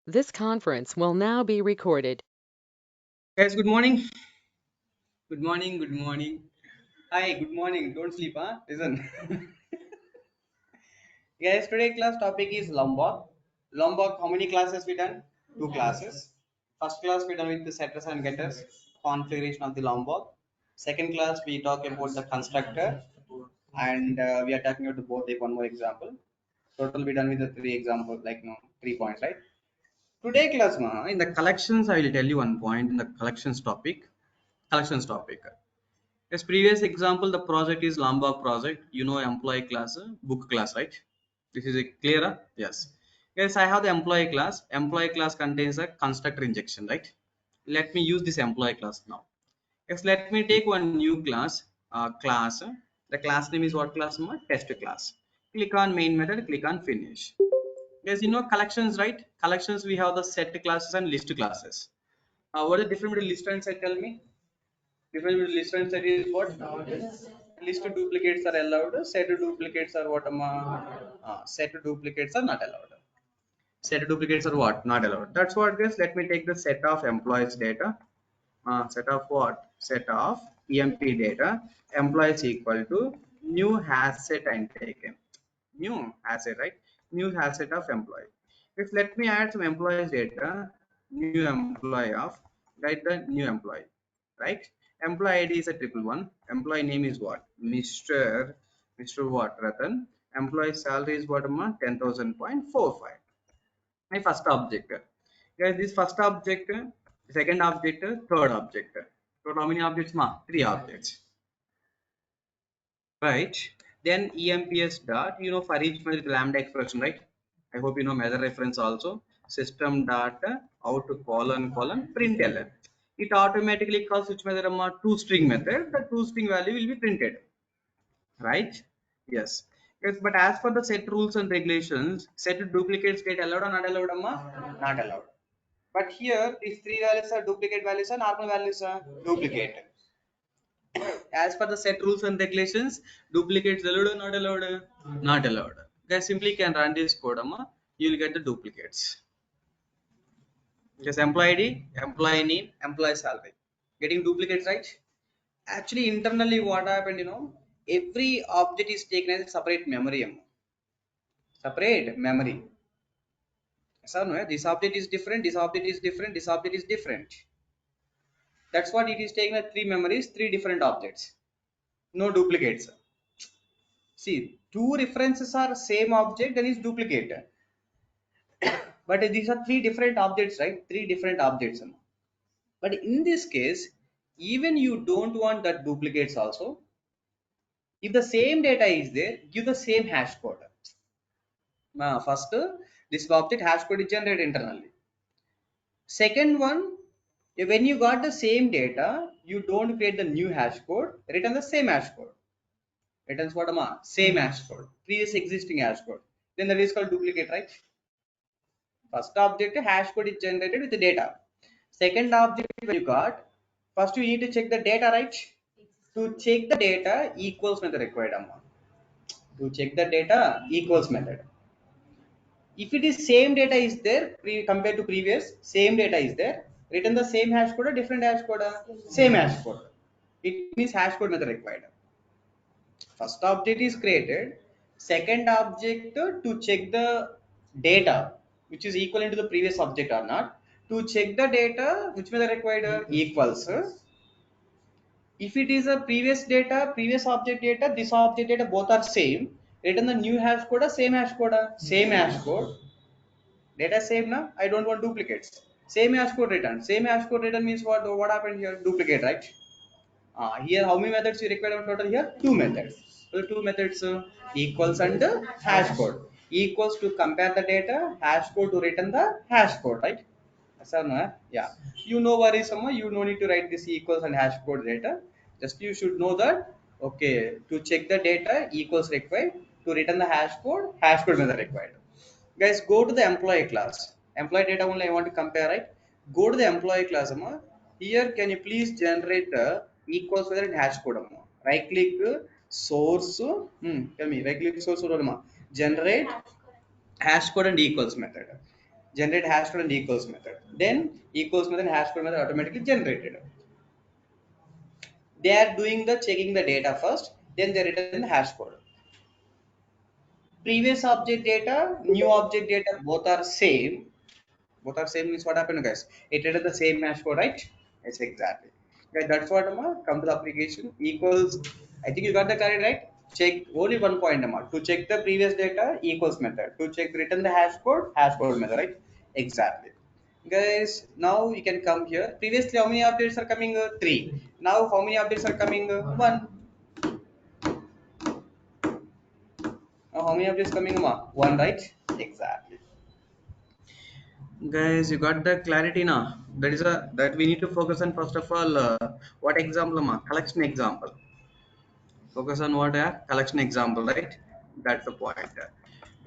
This conference will now be recorded. Guys, good morning. Good morning. Good morning. Hi, good morning. Don't sleep, huh? Listen. Guys, today class topic is Lombok. Lombok, how many classes we done? Two classes. First class we done with the setters and getters, configuration of the Lombok. Second class we talk about the constructor, and we are talking about the both. Take one more example. Total we done with the three examples, like no 3 points, right? Today class, in the collections, I will tell you one point in the collections topic. Collections topic. As previous example, the project is Lombok project. You know employee class, book class, right? This is a clearer? Yes. Yes, I have the employee class. Employee class contains a constructor injection, right? Let me use this employee class now. Yes, let me take one new class. Class. The class name is what class? Test class. Click on main method. Click on finish. Yes, you know collections, right? Collections we have the set classes and list classes. What is the difference between list and set? Tell me. Difference between list and set is what? List duplicates are allowed. Set duplicates are what? Set duplicates are not allowed. Set duplicates are what? Not allowed. That's what, guys. Let me take the set of employees data. Set of what? Set of EMP data. Employees equal to new has set and taken. New has set, right? New has set of employee. If let me add some employees data, new employee of, write the new employee, right? Employee ID is a triple one. Employee name is what? Mr. what? Ratan. Employee salary is what? 10,000.45. My first object. Guys, this first object, second object, third object. So how many objects? Three objects, right? Then EMPS dot, for each method lambda expression, right? I hope you know method reference also. System dot out colon println. It automatically calls which method? To string method. The to string value will be printed, right? Yes. Yes, but as for the set rules and regulations, set duplicates get allowed or not allowed, Not allowed. But here, these three values are duplicate values or normal values are duplicate. As per the set rules and regulations, duplicates allowed or not allowed? Not allowed. Guys, simply can run this code, you will get the duplicates. Just employee ID, employee name, employee salary. Getting duplicates, right? Actually, internally, what happened, every object is taken as a separate memory. Separate memory. So, no, this object is different, this object is different, this object is different. That's what it is taking as three memories, three different objects. No duplicates. See, two references are same object, then is duplicate. But these are three different objects, right? Three different objects. But in this case, even you don't want that duplicates also. If the same data is there, give the same hash code. First, this object hash code is generated internally. Second one, when you got the same data, you don't create the new hash code, return the same hash code. Returns what? Same hash code, previous existing hash code. Then that is called duplicate, right? First object hash code is generated with the data. Second object when you got, first you need to check the data, right? To check the data equals method required. To check the data equals method. If it is same data is there compared to previous, same data is there, return the same hash code or different hash code? Same hash code. It means hash code method required. First object is created. Second object to check the data which is equivalent to the previous object or not. To check the data which method required? Equals. If it is a previous data, previous object data, this object data both are same. Return the new hash code or same hash code? Same hash code. Data same now. I don't want duplicates. Same hash code return. Same hash code return means what? What happened here? Duplicate, right? Here, how many methods you require in total here? Two methods. So two methods, equals and hash code. Equals to compare the data, hash code to return the hash code, right? Yes or no? Yeah. You know what is some? You no need to write this equals and hash code data. Just you should know that. Okay, to check the data, equals required. To return the hash code method required. Guys, go to the employee class. Employee data only I want to compare, right? Go to the employee class, here can you please generate equals whether it hash code, right click, source, tell me, right click source, generate hash code and equals method. generate hash code and equals method. Then equals method and hash code method automatically generated. They are doing the checking the data first, then they return the hash code. Previous object data, new object data, both are same. Both are same means what happened, guys? It return the same hash code, right? Yes, exactly. Okay, that's what come to the application equals. I think you got the correct, right? Check only one point, to check the previous data equals method. To check return the hash code method, right? Exactly. Guys, now you can come here. Previously, how many updates are coming? Three. Now, how many updates are coming? One. Now, how many updates coming? One, right? Exactly. Guys, you got the clarity now. That is a that we need to focus on first of all. What example, collection example. Focus on what a collection example, right? That's the point.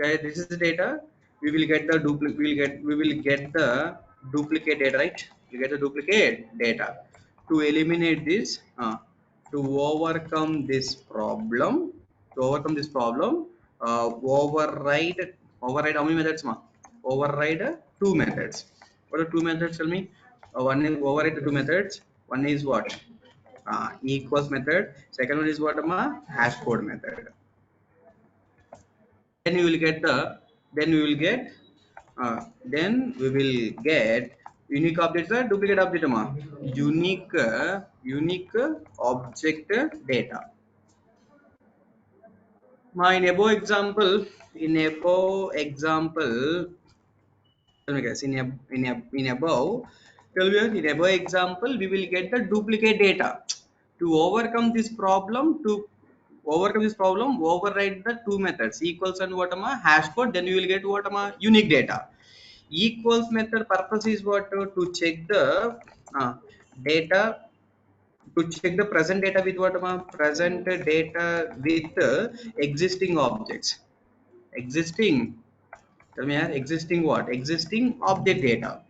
Okay, this is the data. We will get the duplicate. We will get the duplicate data, right? We get the duplicate data to eliminate this. To overcome this problem. To overcome this problem, override how many methods, override two methods. What are two methods? Tell me. One is override the two methods. One is what? Equals method. Second one is what, hash code method. Then we will get the then we will get then we will get unique object or duplicate object, unique object data. In above example, in above example, tell me guys, in above, tell me in above example, we will get the duplicate data. To overcome this problem, override the two methods equals and what, hash code. Then you will get what, unique data. Equals method purpose is what, to check the data, to check the present data with what, present data with existing objects. Existing. Tell me, existing what? Existing object data.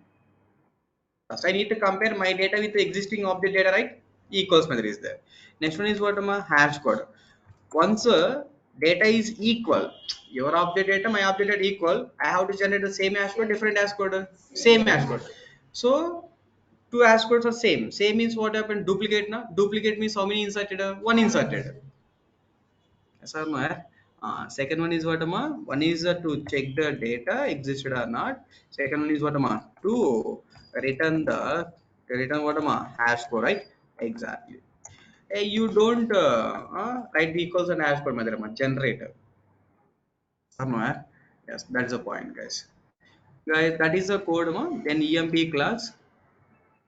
First, I need to compare my data with the existing object data, right? Equals method is there. Next one is what, hash code. Once data is equal, your object data, my object data equal, I have to generate the same hash code, different hash code, same hash code. So two hash codes are same. Same means what happened? Duplicate, na? Duplicate means how many inserted? One inserted. Yes or no? Second one is what, one is to check the data existed or not. Second one is what, to return the return what, hash code, right? Exactly. You don't write the equals and hash code method, generator. Somewhere. Yes, that's the point, guys. Guys, that is the code, then EMP class.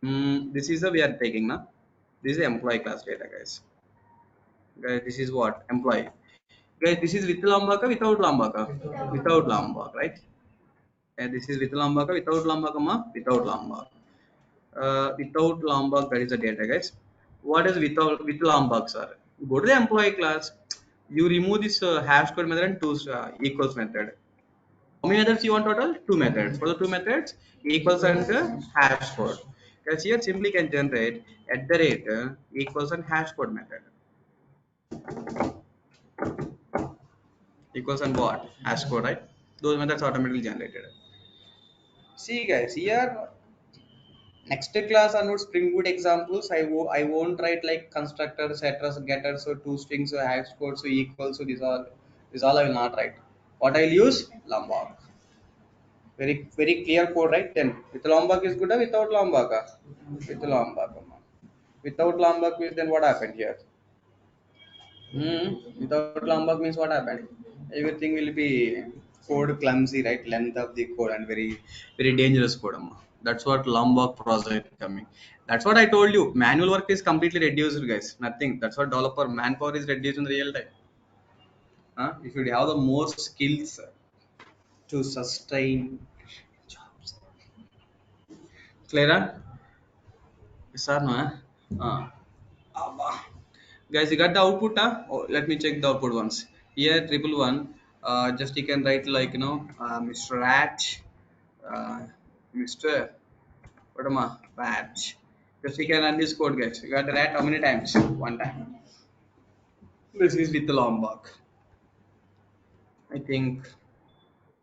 This is the we are taking now. This is the employee class data, guys. Guys, this is what employee. Guys, this is with Lambaka, without Lambaka, without Lambaka, right? And this is with Lambaka, without Lambaka, without Lambaka. Without Lombok, that is the data, guys. What is without with Lombok, sir? Go to the employee class. You remove this hash code method and two equals method. How many methods you want total? Two methods. For the two methods, equals and hash code. Guys, here simply can generate at the rate equals and hash code method. Equals and what? Hash code, right? Those methods automatically generated. See, guys, here next class are not Spring Boot examples. I won't write like constructors, setters, getters, so two strings, so hash code, so equals, so these all I will not write. What I will use? Lombok. Very clear code, right? Then with Lombok is good or without Lombok? With Lombok. Without Lombok means then what happened here? Without Lombok means what happened? Everything will be code clumsy, right? Length of the code and very dangerous code. That's what Lombok project coming. That's what I told you. Manual work is completely reduced, guys. Nothing. That's what developer manpower is reduced in real time. If you have the most skills to sustain jobs. Clear? Yes or no? Guys, you got the output, oh, let me check the output once. Here triple one, just you can write like, Mr. Rat, uh, Mr. what am I? Rat. Just you can run this code, guys. You got the rat how many times? One time. This is with the Lombok. I think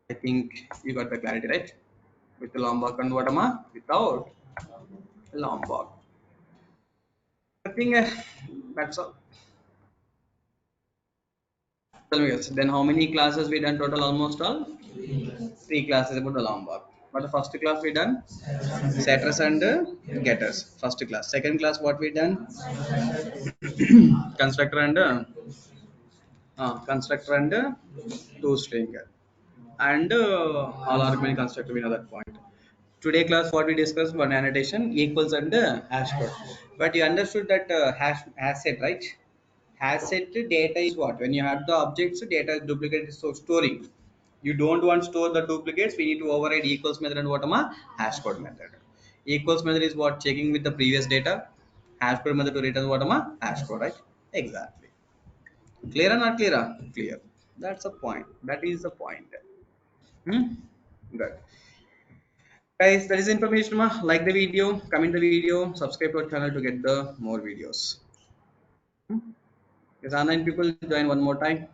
I think you got the clarity, right? with Lombok and what am I? Without Lombok. I think that's all. Tell me, yes. Then how many classes we done total? Almost all three classes about the Lombok. But the first class we done setters and getters. First class. Second class what we done constructor and toString and all argument constructor. We know that point. Today class what we discussed one annotation equals and hash code. But you understood that hash set, right? Hash set data is what? When you have the objects, data is duplicated, so storing. You don't want to store the duplicates. We need to override equals method and what am a hash code method. Equals method is what? Checking with the previous data. Hash code method to return what am a hash code, right? Exactly. Clear or not clear? Clear. That's a point. That is the point. Hmm? Good. Guys, that is information. Like the video, comment the video, subscribe to our channel to get the more videos. Is online people join one more time?